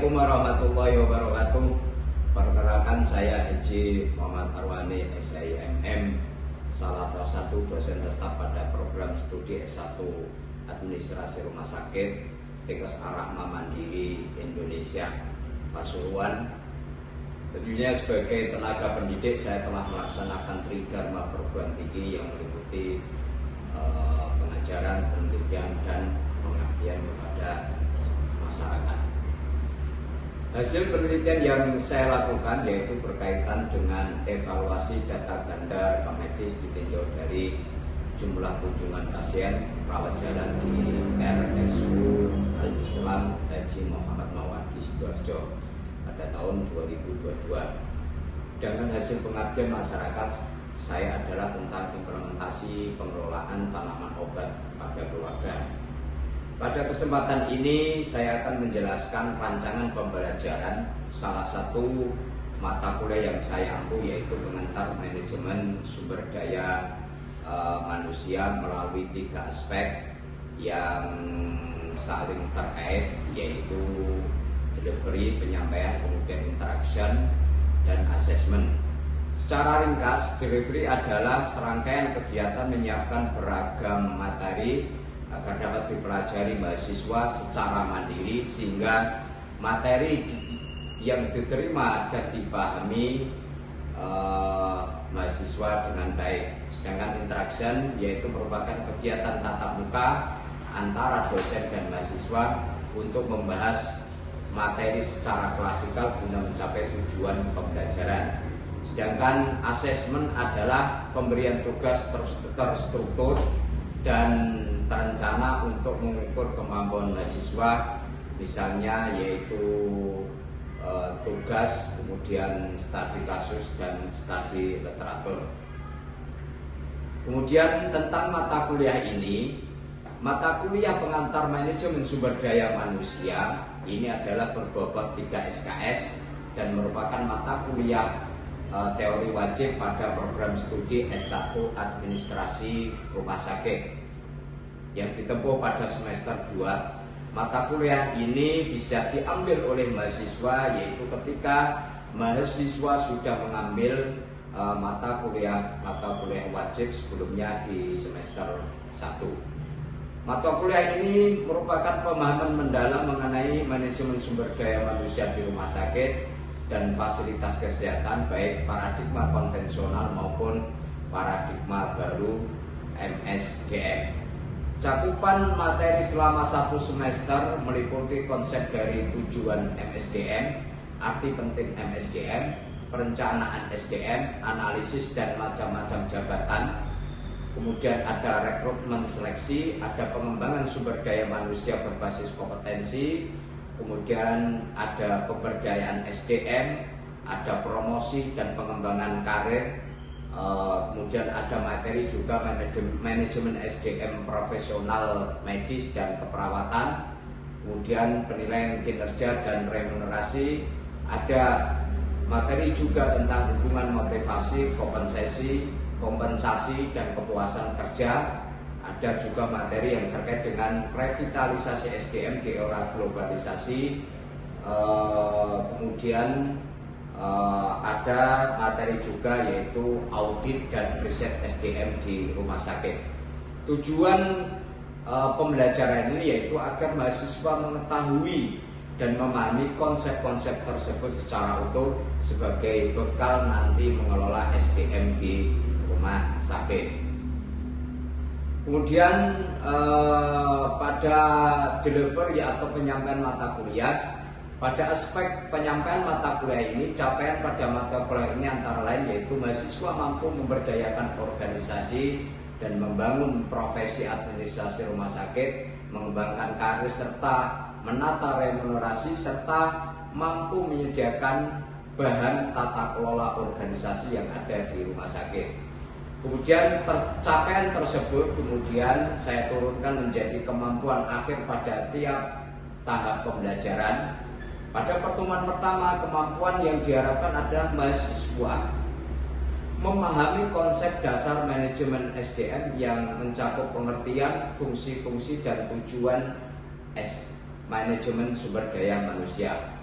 Assalamualaikum warahmatullahi wabarakatuh. Perkenalkan, saya Haji Muhammad Arwani, SIMM, salah satu dosen tetap pada program studi S1 Administrasi Rumah Sakit Stikes Ar-Rahma Mandiri Indonesia, Pasuruan. Tentunya sebagai tenaga pendidik, saya telah melaksanakan Tridharma perguruan tinggi yang meliputi pengajaran, penelitian, dan pengabdian kepada masyarakat. Hasil penelitian yang saya lakukan yaitu berkaitan dengan evaluasi data ganda rekam medis ditinjau dari jumlah kunjungan pasien rawat jalan di RSU Al-Islam Haji Muhammad Mawardi Sidoarjo pada tahun 2022. Dengan hasil pengabdian masyarakat saya adalah tentang implementasi pengelolaan tanaman obat pada keluarga. Pada kesempatan ini saya akan menjelaskan rancangan pembelajaran salah satu mata kuliah yang saya ampu, yaitu pengantar manajemen sumber daya manusia melalui 3 aspek yang saling terkait, yaitu delivery, penyampaian, kemudian interaction, dan assessment. Secara ringkas, delivery adalah serangkaian kegiatan menyiapkan beragam materi agar dapat dipelajari mahasiswa secara mandiri sehingga materi yang diterima dan dipahami mahasiswa dengan baik. Sedangkan interaction yaitu merupakan kegiatan tatap muka antara dosen dan mahasiswa untuk membahas materi secara klasikal guna mencapai tujuan pembelajaran. Sedangkan assessment adalah pemberian tugas terstruktur dan terencana untuk mengukur kemampuan mahasiswa, misalnya yaitu tugas, kemudian studi kasus, dan studi literatur. Kemudian tentang mata kuliah ini, mata kuliah pengantar manajemen sumber daya manusia ini adalah berbobot 3 SKS dan merupakan mata kuliah teori wajib pada program studi S1 Administrasi Rumah Sakit yang ditempuh pada semester 2. Mata kuliah ini bisa diambil oleh mahasiswa yaitu ketika mahasiswa sudah mengambil mata kuliah wajib sebelumnya di semester 1. Mata kuliah ini merupakan pemahaman mendalam mengenai manajemen sumber daya manusia di rumah sakit dan fasilitas kesehatan, baik paradigma konvensional maupun paradigma baru MSDM. Cakupan materi selama 1 semester meliputi konsep dari tujuan MSDM, arti penting MSDM, perencanaan SDM, analisis dan macam-macam jabatan. Kemudian ada rekrutmen seleksi, ada pengembangan sumber daya manusia berbasis kompetensi, kemudian ada pemberdayaan SDM, ada promosi dan pengembangan karir. Kemudian ada materi juga manajemen SDM profesional medis dan keperawatan, kemudian penilaian kinerja dan remunerasi, ada materi juga tentang hubungan motivasi, kompensasi dan kepuasan kerja, ada juga materi yang terkait dengan revitalisasi SDM di era globalisasi, kemudian ada materi juga yaitu audit dan riset SDM di rumah sakit. Tujuan pembelajaran ini yaitu agar mahasiswa mengetahui dan memahami konsep-konsep tersebut secara utuh sebagai bekal nanti mengelola SDM di rumah sakit. Kemudian pada delivery atau penyampaian mata kuliah, pada aspek penyampaian mata kuliah ini, capaian pada mata kuliah ini antara lain yaitu mahasiswa mampu memberdayakan organisasi dan membangun profesi administrasi rumah sakit, mengembangkan karir serta menata remunerasi, serta mampu menyediakan bahan tata kelola organisasi yang ada di rumah sakit. Kemudian capaian tersebut kemudian saya turunkan menjadi kemampuan akhir pada tiap tahap pembelajaran. Pada pertemuan pertama, kemampuan yang diharapkan adalah mahasiswa memahami konsep dasar manajemen SDM yang mencakup pengertian, fungsi-fungsi, dan tujuan manajemen sumber daya manusia.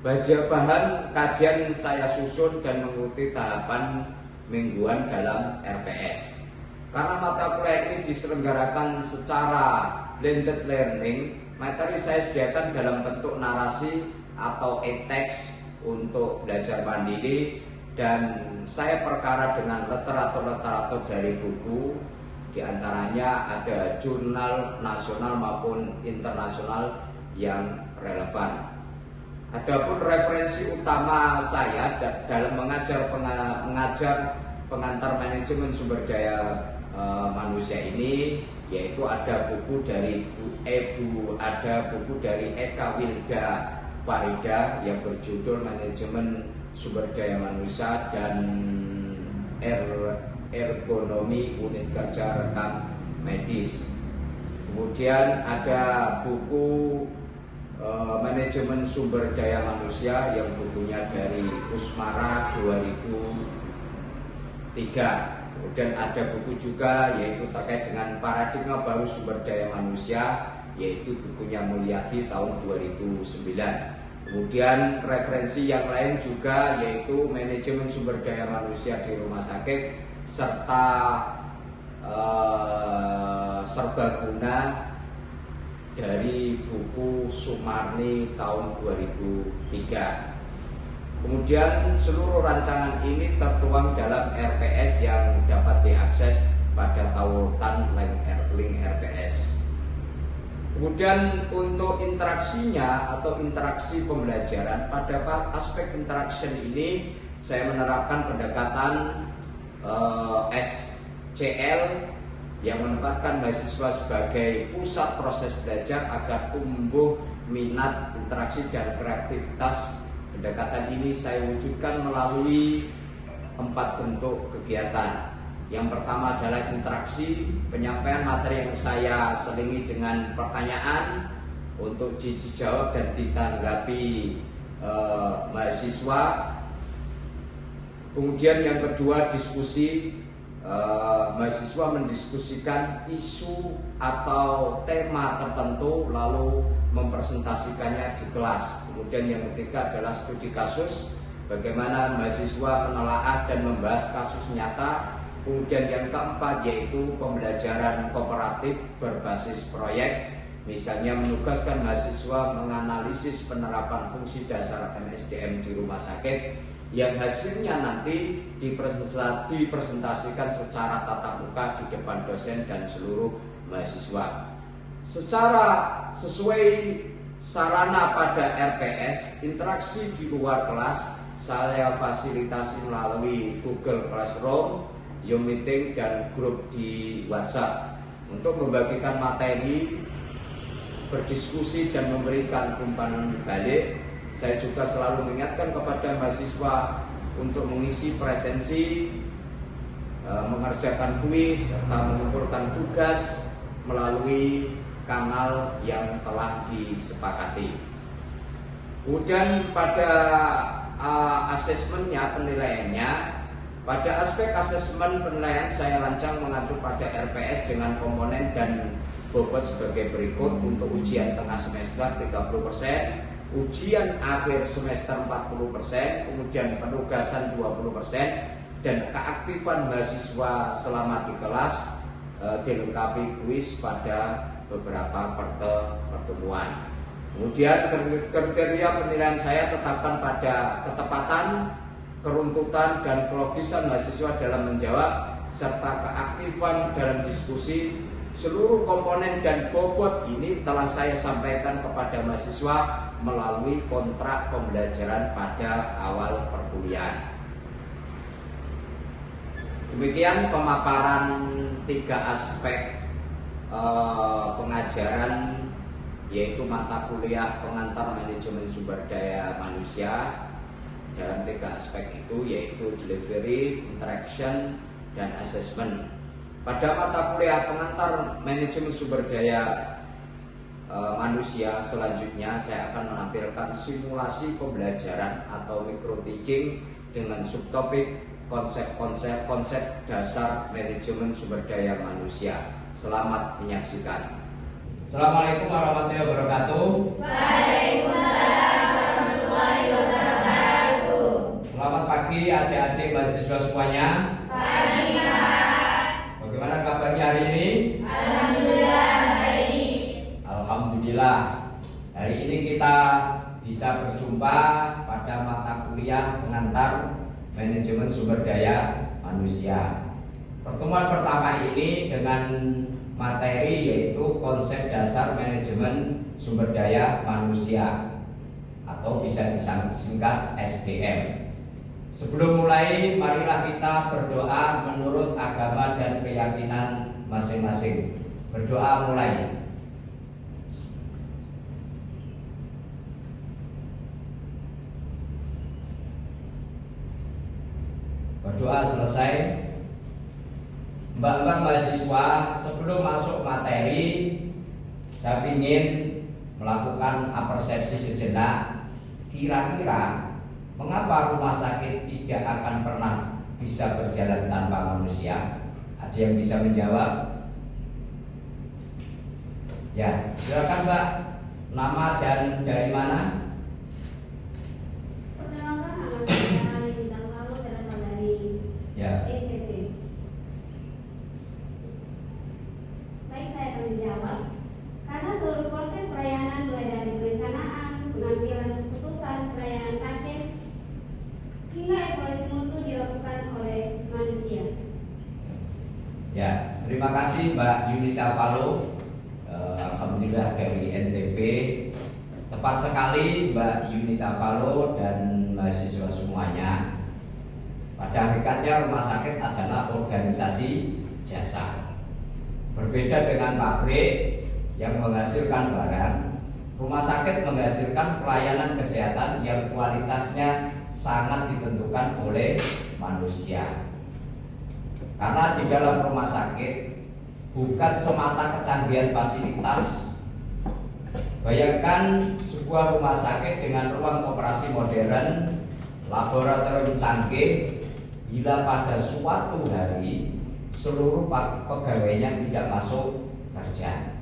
bahan kajian saya susun dan mengikuti tahapan mingguan dalam RPS. Karena mata kuliah ini diselenggarakan secara blended learning, materi saya sediakan dalam bentuk narasi atau e-text untuk belajar mandiri, dan saya perkara dengan literatur dari buku, diantaranya ada jurnal nasional maupun internasional yang relevan. Adapun referensi utama saya dalam mengajar pengantar manajemen sumber daya manusia ini, yaitu ada buku dari buku dari Eka Wilda Farida yang berjudul Manajemen Sumber Daya Manusia dan Ergonomi Unit Kerja Rekam Medis. Kemudian ada buku Manajemen Sumber Daya Manusia yang bukunya dari Usmara 2003. Kemudian ada buku juga yaitu terkait dengan paradigma baru sumber daya manusia, yaitu bukunya Mulyadi tahun 2009. Kemudian referensi yang lain juga yaitu Manajemen Sumber Daya Manusia di Rumah Sakit serta Serbaguna dari buku Sumarni tahun 2003. Kemudian seluruh rancangan ini tertuang dalam RPS yang dapat diakses pada tautan link RPS. Kemudian untuk interaksinya atau interaksi pembelajaran, pada aspek interaction ini saya menerapkan pendekatan SCL yang menempatkan mahasiswa sebagai pusat proses belajar agar tumbuh minat, interaksi, dan kreativitas. Pendekatan ini saya wujudkan melalui 4 bentuk kegiatan. Yang pertama adalah interaksi, penyampaian materi yang saya selingi dengan pertanyaan untuk dijawab dan ditanggapi mahasiswa. Kemudian yang kedua diskusi, mahasiswa mendiskusikan isu atau tema tertentu lalu mempresentasikannya di kelas. Kemudian yang ketiga adalah studi kasus, bagaimana mahasiswa menelaah dan membahas kasus nyata. Kemudian yang keempat yaitu pembelajaran kooperatif berbasis proyek, misalnya menugaskan mahasiswa menganalisis penerapan fungsi dasar MSDM di rumah sakit yang hasilnya nanti dipresentasikan secara tatap muka di depan dosen dan seluruh mahasiswa. Secara sesuai sarana pada RPS, interaksi di luar kelas saya fasilitasi melalui Google Classroom, Zoom Meeting, dan grup di WhatsApp untuk membagikan materi, berdiskusi, dan memberikan umpan balik. Saya juga selalu mengingatkan kepada mahasiswa untuk mengisi presensi, mengerjakan kuis, serta mengumpulkan tugas melalui kanal yang telah disepakati. Kemudian pada asesmennya, penilaiannya, pada aspek asesmen penilaian saya rancang mengacu pada RPS dengan komponen dan bobot sebagai berikut. Untuk ujian tengah semester 30%, ujian akhir semester 40%, kemudian penugasan 20%, dan keaktifan mahasiswa selama di kelas dilengkapi kuis pada beberapa pertemuan. Kemudian kriteria penilaian saya tetapkan pada ketepatan, keruntutan, dan kelogisan mahasiswa dalam menjawab, serta keaktifan dalam diskusi. Seluruh komponen dan bobot ini telah saya sampaikan kepada mahasiswa melalui kontrak pembelajaran pada awal perkuliahan. Demikian pemaparan 3 aspek pengajaran, yaitu mata kuliah pengantar manajemen sumber daya manusia dalam 3 aspek itu, yaitu delivery, interaction, dan assessment. Pada mata kuliah pengantar manajemen sumber daya manusia selanjutnya saya akan menampilkan simulasi pembelajaran atau micro teaching dengan subtopik konsep dasar manajemen sumber daya manusia. Selamat menyaksikan. Assalamualaikum warahmatullahi wabarakatuh. Waalaikumsalam warahmatullahi wabarakatuh. pagi adik-adik mahasiswa semuanya. Pagi, Pak. Bagaimana kabarnya hari ini? Alhamdulillah baik. Alhamdulillah. Hari ini kita bisa berjumpa pada mata kuliah pengantar manajemen sumber daya manusia. Pertemuan pertama ini dengan materi yaitu konsep dasar manajemen sumber daya manusia atau bisa disingkat SDM. Sebelum mulai, marilah kita berdoa menurut agama dan keyakinan masing-masing. Berdoa mulai. Berdoa selesai. Mbak-mbak mahasiswa, sebelum masuk materi, saya ingin melakukan persepsi sejenak. Kira-kira mengapa rumah sakit tidak akan pernah bisa berjalan tanpa manusia? Ada yang bisa menjawab? Ya, silakan Mbak. Nama dan dari mana? Perkenalkan, nama saya Yunita Falo, berasal dari Ya. NTT. Baik, saya akan menjawab. Karena seluruh proses pelayanan mulai dari perencanaan, pengambilan keputusan, pelayanan pasien, hingga evaluasi mutu dilakukan oleh manusia. Ya, terima kasih Mbak Yunita Falo. Alhamdulillah dari NTB. Tepat sekali Mbak Yunita Falo dan mahasiswa semuanya. Pada hakikatnya rumah sakit adalah organisasi jasa. Berbeda dengan pabrik yang menghasilkan barang, rumah sakit menghasilkan pelayanan kesehatan yang kualitasnya sangat ditentukan oleh manusia. Karena di dalam rumah sakit bukan semata kecanggihan fasilitas. Bayangkan sebuah rumah sakit dengan ruang operasi modern, laboratorium canggih, bila pada suatu hari seluruh pegawainya tidak masuk kerja.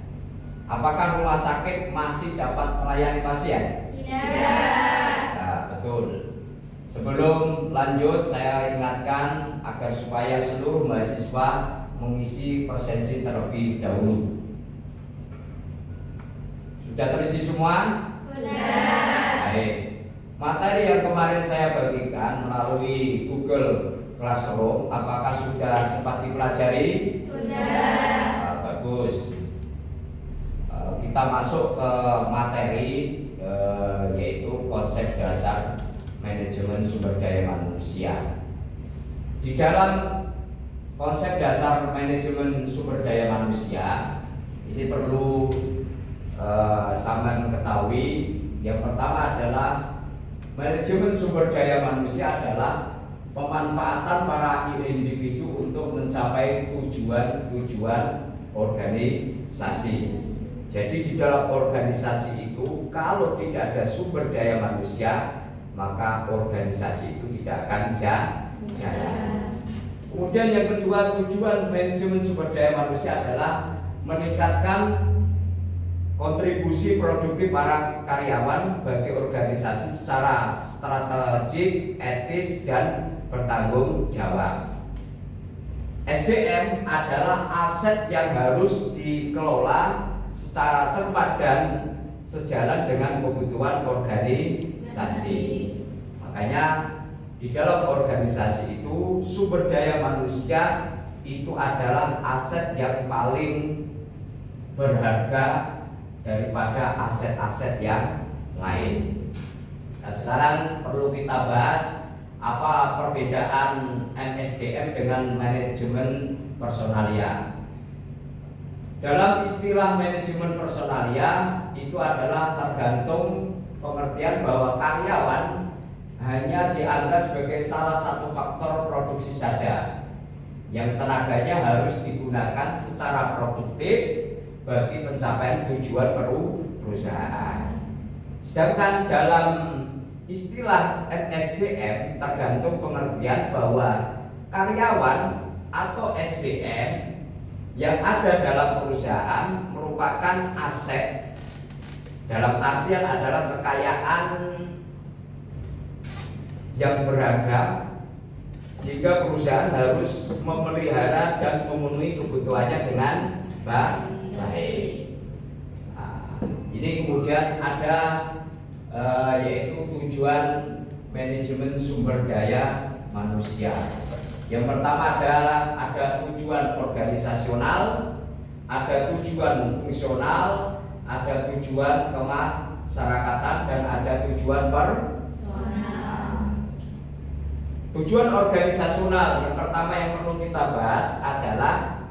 Apakah rumah sakit masih dapat melayani pasien? Tidak. Nah, betul. Sebelum lanjut, saya ingatkan agar supaya seluruh mahasiswa mengisi presensi terlebih dahulu. Sudah terisi semua? Sudah. Baik. Materi yang kemarin saya bagikan melalui Google Classroom, apakah sudah sempat dipelajari? Sudah. Bagus. Kita masuk ke materi yaitu konsep dasar manajemen sumber daya manusia. Di dalam konsep dasar manajemen sumber daya manusia ini perlu sama mengetahui. Yang pertama adalah manajemen sumber daya manusia adalah pemanfaatan para individu untuk mencapai tujuan-tujuan organisasi. Jadi di dalam organisasi itu kalau tidak ada sumber daya manusia, maka organisasi itu tidak akan jalan. Kemudian yang kedua, tujuan manajemen sumber daya manusia adalah meningkatkan kontribusi produktif para karyawan bagi organisasi secara strategik, etis, dan bertanggung jawab. SDM adalah aset yang harus dikelola secara cepat dan sejalan dengan kebutuhan organisasi. Makanya di dalam organisasi itu sumber daya manusia itu adalah aset yang paling berharga daripada aset-aset yang lain. Nah, sekarang perlu kita bahas apa perbedaan MSDM dengan manajemen personalia. Dalam istilah manajemen personalia itu adalah tergantung pengertian bahwa karyawan hanya dianggap sebagai salah satu faktor produksi saja yang tenaganya harus digunakan secara produktif bagi pencapaian tujuan perusahaan. Sedangkan dalam istilah MSDM tergantung pengertian bahwa karyawan atau SDM yang ada dalam perusahaan merupakan aset, dalam artian adalah kekayaan yang berharga sehingga perusahaan harus memelihara dan memenuhi kebutuhannya dengan baik. Nah, ini kemudian ada yaitu tujuan manajemen sumber daya manusia. Yang pertama adalah ada tujuan organisasional, ada tujuan fungsional, ada tujuan kemasyarakatan, dan ada tujuan personal. Tujuan organisasional yang pertama yang perlu kita bahas adalah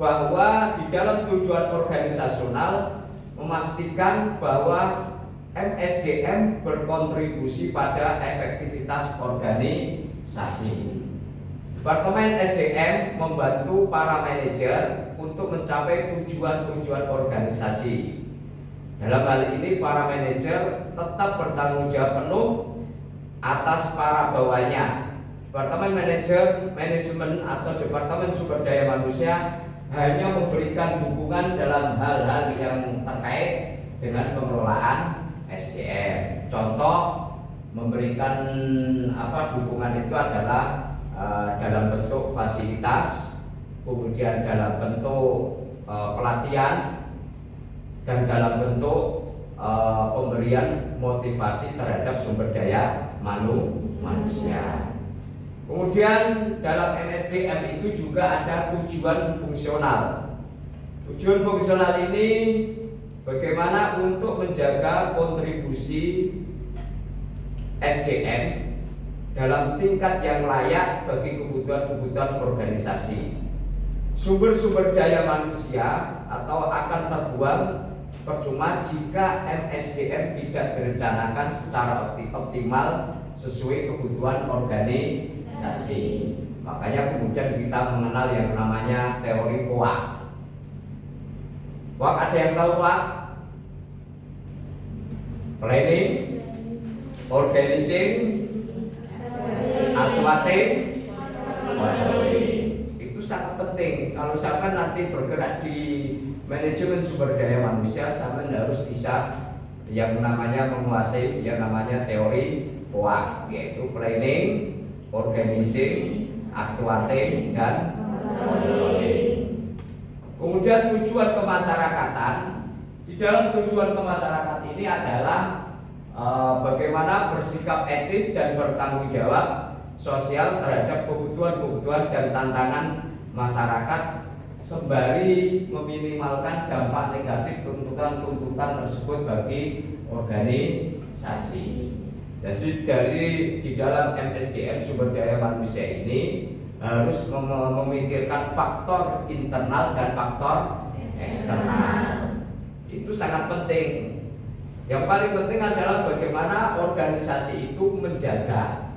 bahwa di dalam tujuan organisasional memastikan bahwa MSDM berkontribusi pada efektivitas organisasi. Departemen SDM membantu para manajer untuk mencapai tujuan-tujuan organisasi. Dalam hal ini para manajer tetap bertanggung jawab penuh atas para bawahannya. Departemen manajemen atau Departemen Sumber Daya Manusia hanya memberikan dukungan dalam hal-hal yang terkait dengan pengelolaan SDM. Contoh memberikan dukungan itu adalah dalam bentuk fasilitas, kemudian dalam bentuk pelatihan, dan dalam bentuk pemberian motivasi terhadap sumber daya manusia. Kemudian dalam MSDM itu juga ada tujuan fungsional. Tujuan fungsional ini bagaimana untuk menjaga kontribusi SDM dalam tingkat yang layak bagi kebutuhan-kebutuhan organisasi. Sumber-sumber daya manusia atau akan terbuang percuma jika MSDM tidak direncanakan secara optimal sesuai kebutuhan organisasi. Makanya kemudian kita mengenal yang namanya teori POAK. POAK ada yang tahu POAK? Planning, organizing, aktuatif, itu sangat penting. Kalau sampai nanti bergerak di manajemen sumber daya manusia, sampai harus bisa yang namanya menguasai yang namanya teori POAK, yaitu planning, organizing, aktuatif, dan controlling. Kemudian tujuan kemasyarakatan. Di dalam tujuan kemasyarakatan ini adalah bagaimana bersikap etis dan bertanggung jawab sosial terhadap kebutuhan-kebutuhan dan tantangan masyarakat sembari meminimalkan dampak negatif tuntutan-tuntutan tersebut bagi organisasi. Jadi di dalam MSDM sumber daya manusia ini harus memikirkan faktor internal dan faktor eksternal. Itu sangat penting. Yang paling penting adalah bagaimana organisasi itu menjaga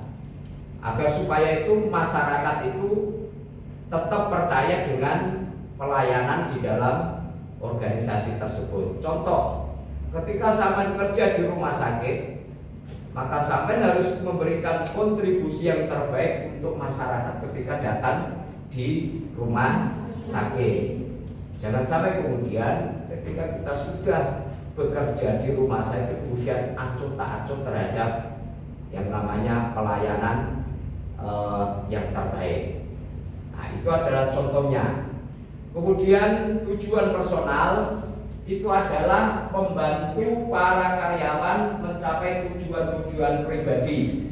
agar supaya itu masyarakat itu tetap percaya dengan pelayanan di dalam organisasi tersebut. Contoh, ketika sampean kerja di rumah sakit, maka sampean harus memberikan kontribusi yang terbaik untuk masyarakat ketika datang di rumah sakit. Jangan sampai kemudian ketika kita sudah bekerja di rumah sakit kemudian acuh tak acuh terhadap yang namanya pelayanan yang terbaik. Nah, itu adalah contohnya. Kemudian tujuan personal itu adalah membantu para karyawan mencapai tujuan-tujuan pribadi.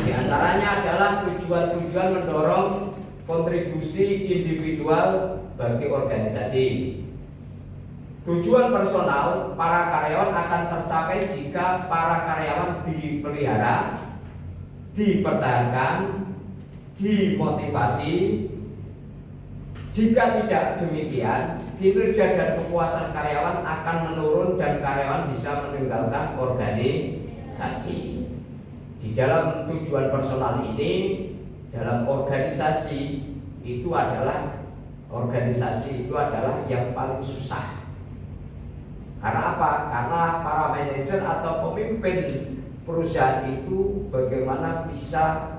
Di antaranya adalah tujuan-tujuan mendorong kontribusi individual bagi organisasi. Tujuan personal para karyawan akan tercapai jika para karyawan dipelihara, dipertahankan, dimotivasi. Jika tidak demikian, kinerja dan kepuasan karyawan akan menurun dan karyawan bisa meninggalkan organisasi. Di dalam tujuan personal ini, dalam organisasi itu adalah yang paling susah. Karena apa? Karena para manajer atau pemimpin perusahaan itu bagaimana bisa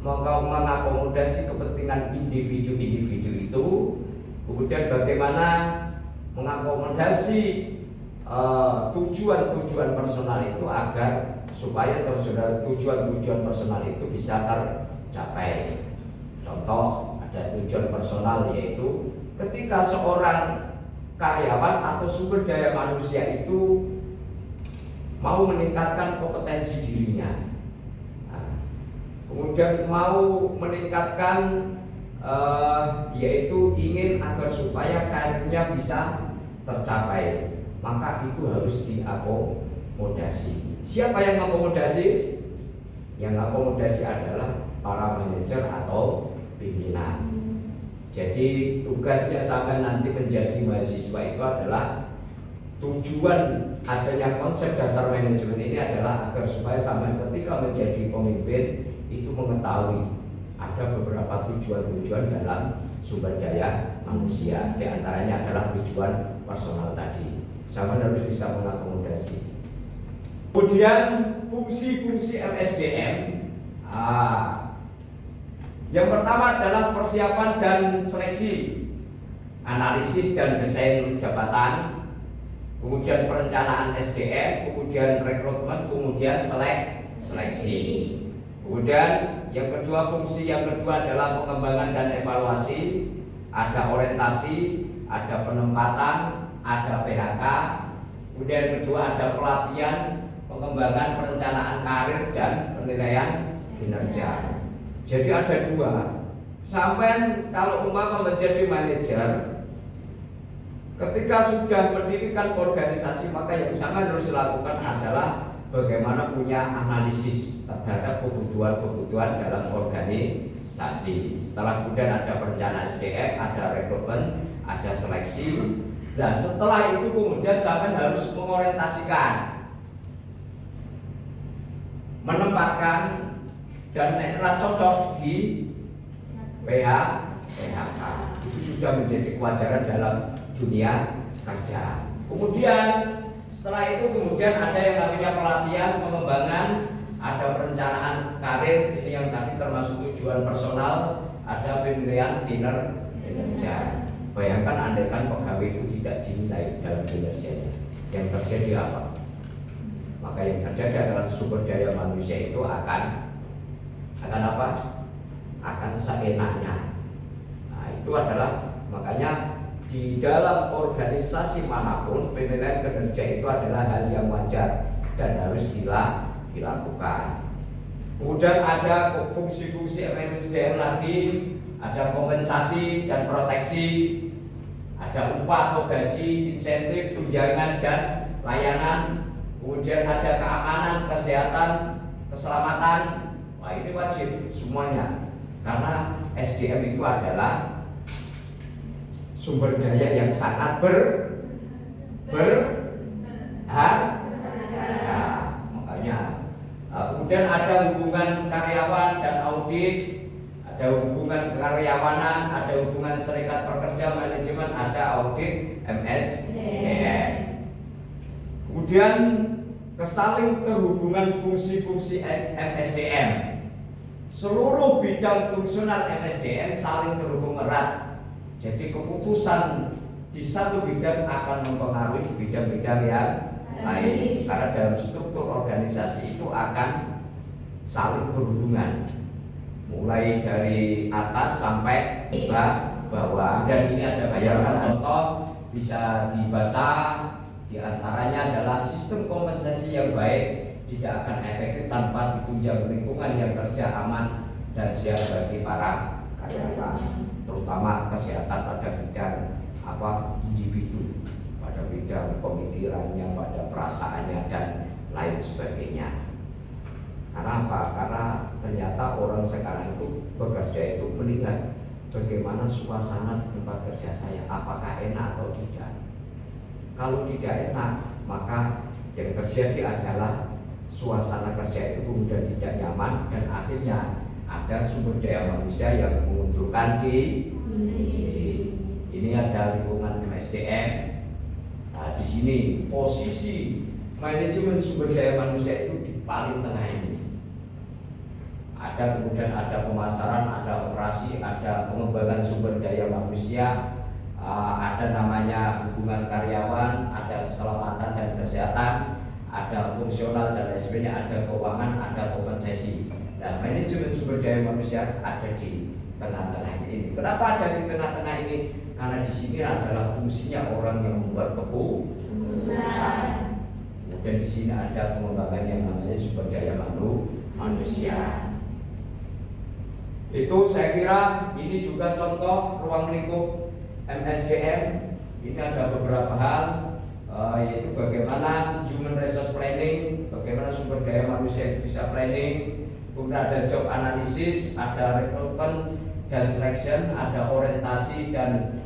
mengakomodasi kepentingan individu-individu itu, kemudian bagaimana mengakomodasi tujuan-tujuan personal itu agar supaya tujuan-tujuan personal itu bisa tercapai. Contoh, ada tujuan personal, yaitu ketika seorang karyawan atau sumber daya manusia itu mau meningkatkan kompetensi dirinya, kemudian mau meningkatkan yaitu ingin agar supaya karirnya bisa tercapai, maka itu harus diakomodasi. Siapa yang mengakomodasi? Yang akomodasi adalah para manajer atau pimpinan. Jadi tugasnya sampai nanti menjadi mahasiswa itu adalah, tujuan adanya konsep dasar manajemen ini adalah agar supaya sampai ketika menjadi pemimpin itu mengetahui ada beberapa tujuan-tujuan dalam sumber daya manusia. Di antaranya adalah tujuan personal tadi. Sampai harus bisa mengakomodasi. Kemudian fungsi-fungsi MSDM. Yang pertama adalah persiapan dan seleksi, analisis dan desain jabatan, kemudian perencanaan SDM, kemudian rekrutmen, kemudian seleksi. Kemudian yang kedua, fungsi yang kedua adalah pengembangan dan evaluasi, ada orientasi, ada penempatan, ada PHK. Kemudian yang kedua ada pelatihan, pengembangan perencanaan karir dan penilaian kinerja. Jadi ada dua. Sampai kalau umpama menjadi manajer, ketika sudah mendirikan organisasi, maka yang sama harus dilakukan adalah bagaimana punya analisis terhadap kebutuhan-kebutuhan dalam organisasi. Setelah kemudian ada perencanaan SDM, ada rekrutmen, ada seleksi. Nah, setelah itu kemudian sampai harus mengorientasikan, menempatkan, dan netra cocok di PHK. Itu sudah menjadi kewajaran dalam dunia kerja. Kemudian setelah itu kemudian ada yang namanya pelatihan, pengembangan, ada perencanaan karir, ini yang tadi termasuk tujuan personal, ada penilaian kinerja. Bayangkan andaikan pegawai itu tidak dinilai dalam kinerjanya, yang terjadi apa? Maka yang terjadi adalah sumber daya manusia itu akan apa? Akan seenaknya. Nah, itu adalah makanya di dalam organisasi manapun penilaian kinerja itu adalah hal yang wajar dan harus dilakukan. Kemudian ada fungsi-fungsi MSDM lagi, ada kompensasi dan proteksi, ada upah atau gaji, insentif, tunjangan dan layanan. Kemudian ada keamanan, kesehatan, keselamatan. Wah, ini wajib semuanya, karena SDM itu adalah sumber daya yang sangat berharga. Makanya kemudian ada hubungan karyawan dan audit, ada hubungan karyawanan, ada hubungan serikat pekerja, manajemen, ada audit MSDM. Kemudian kesaling terhubungan fungsi-fungsi MSDM. Seluruh bidang fungsional MSDM saling terhubung erat. Jadi keputusan di satu bidang akan mempengaruhi di bidang-bidang yang lain. Karena dalam struktur organisasi itu akan saling berhubungan, mulai dari atas sampai bawah. Dan ini ada bayangan contoh bisa dibaca. Di antaranya adalah sistem kompensasi yang baik tidak akan efektif tanpa ditunjang lingkungan yang kerja aman dan siap bagi para karyawan, terutama kesehatan pada bidang individu, pada bidang pemikirannya, pada perasaannya dan lain sebagainya. Karena apa? Karena ternyata orang sekarang itu bekerja itu melihat bagaimana suasana di tempat kerja saya, apakah enak atau tidak. Kalau tidak enak, maka yang terjadi adalah suasana kerja itu kemudian tidak nyaman dan akhirnya ada sumber daya manusia yang menguntungkan di ini ada lingkungan MSDM. Nah, di sini posisi manajemen sumber daya manusia itu di paling tengah ini. Ada kemudian ada pemasaran, ada operasi, ada pengembangan sumber daya manusia, ada namanya hubungan karyawan, ada keselamatan dan kesehatan, ada fungsional dan lain sebagainya, ada keuangan, ada kompensasi. Nah, manajemen sumber daya manusia ada di tengah-tengah ini. Kenapa ada di tengah-tengah ini? Karena di sini adalah fungsinya orang yang membuat keputusan. Dan di sini ada pengembangan yang namanya sumber daya manusia. Itu saya kira ini juga contoh ruang lingkup MSDM. Ini ada beberapa hal, yaitu bagaimana human resource planning, bagaimana sumber daya manusia itu bisa planning. Kemudian ada job analysis, ada recruitment dan selection, ada orientasi dan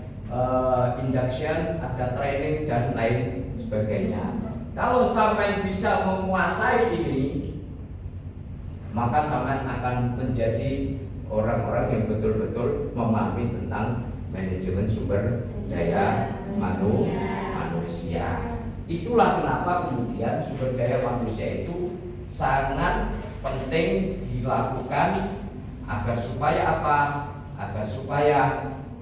induction, ada training dan lain sebagainya. Kalau sampai bisa menguasai ini, maka sampai akan menjadi orang-orang yang betul-betul memahami tentang manajemen sumber daya manusia. Itulah kenapa kemudian sumber daya manusia itu sangat penting dilakukan agar supaya apa? Agar supaya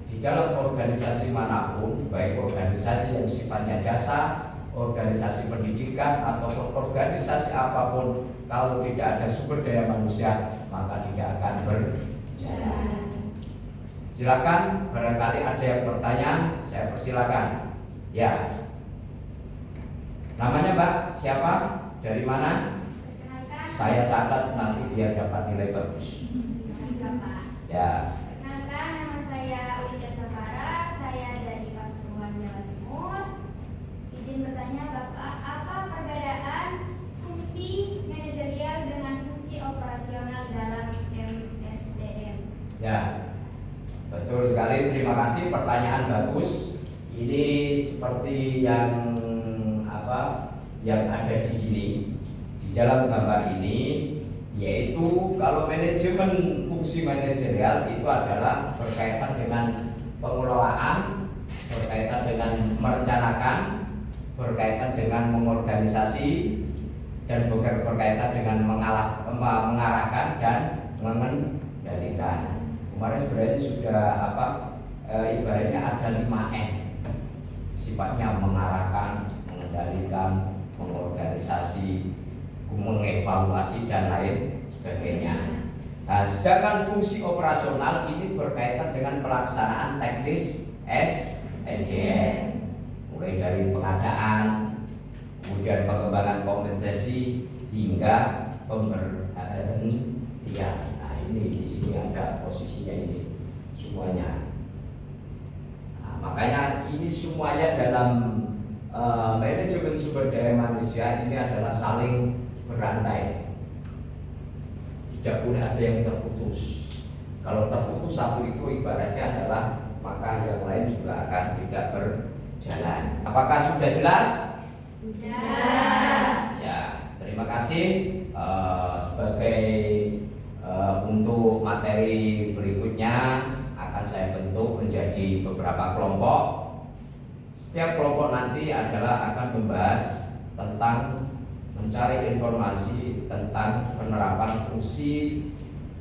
di dalam organisasi manapun, baik organisasi yang sifatnya jasa, organisasi pendidikan ataupun organisasi apapun, kalau tidak ada sumber daya manusia maka tidak akan berjalan. Silakan, barangkali ada yang bertanya, saya persilakan. Ya. Namanya Mbak, siapa? Dari mana? Saya catat nanti biar dapat nilai bagus. Ya. Perkenalkan, nama saya Ulida Safara, saya dari Pasuruan, Jawa Timur. Izin bertanya Bapak, apa perbedaan fungsi manajerial dengan fungsi operasional dalam MSDM? Ya, betul sekali. Terima kasih, pertanyaan bagus. Ini seperti yang ada di sini di dalam gambar ini, yaitu kalau manajemen fungsi manajerial itu adalah berkaitan dengan pengelolaan, berkaitan dengan merencanakan, berkaitan dengan mengorganisasi, dan berkaitan dengan mengarahkan dan mengendalikan. Kemarin sebenarnya sudah ibaratnya ada 5M, sifatnya mengarahkan, mengendalikan, mengorganisasi, mengevaluasi dan lain sebagainya. Nah, sedangkan fungsi operasional ini berkaitan dengan pelaksanaan teknis SDM, mulai dari pengadaan, kemudian pengembangan kompetensi hingga pemberhentian. Nah, ini di sini ada posisinya ini semuanya. Nah, makanya ini semuanya dalam manajemen sumber daya manusia ini adalah saling berantai. Tidak boleh ada yang terputus. Kalau terputus satu itu ibaratnya adalah maka yang lain juga akan tidak berjalan. Apakah sudah jelas? Sudah. Ya, terima kasih. Sebagai untuk materi berikutnya akan saya bentuk menjadi beberapa kelompok. Setiap kelompok nanti akan membahas tentang mencari informasi tentang penerapan fungsi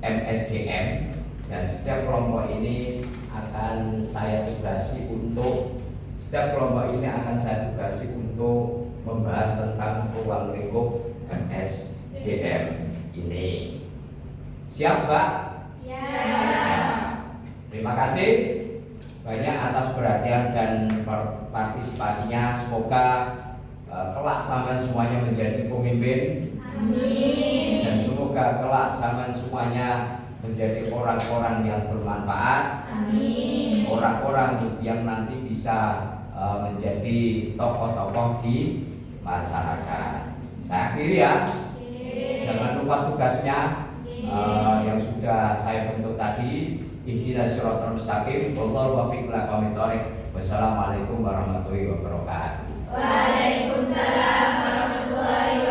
MSDM, dan setiap kelompok ini akan saya tugasi untuk membahas tentang ruang lingkup MSDM ini. Siap, Mbak? Siap. Terima kasih banyak atas perhatian dan partisipasinya. Semoga kelak sampean semuanya menjadi pemimpin. Amin. Dan semoga kelak sampean semuanya menjadi orang-orang yang bermanfaat. Amin. Orang-orang yang nanti bisa menjadi tokoh-tokoh di masyarakat. Saya akhiri ya. Jangan lupa tugasnya yang sudah saya bentuk tadi. Ihdinas siratal mustaqim. Wallahu muwaffiq ila aqwamit thoriq. Wassalamualaikum warahmatullahi wabarakatuh. Waalaikumsalam warahmatullahi wabarakatuh.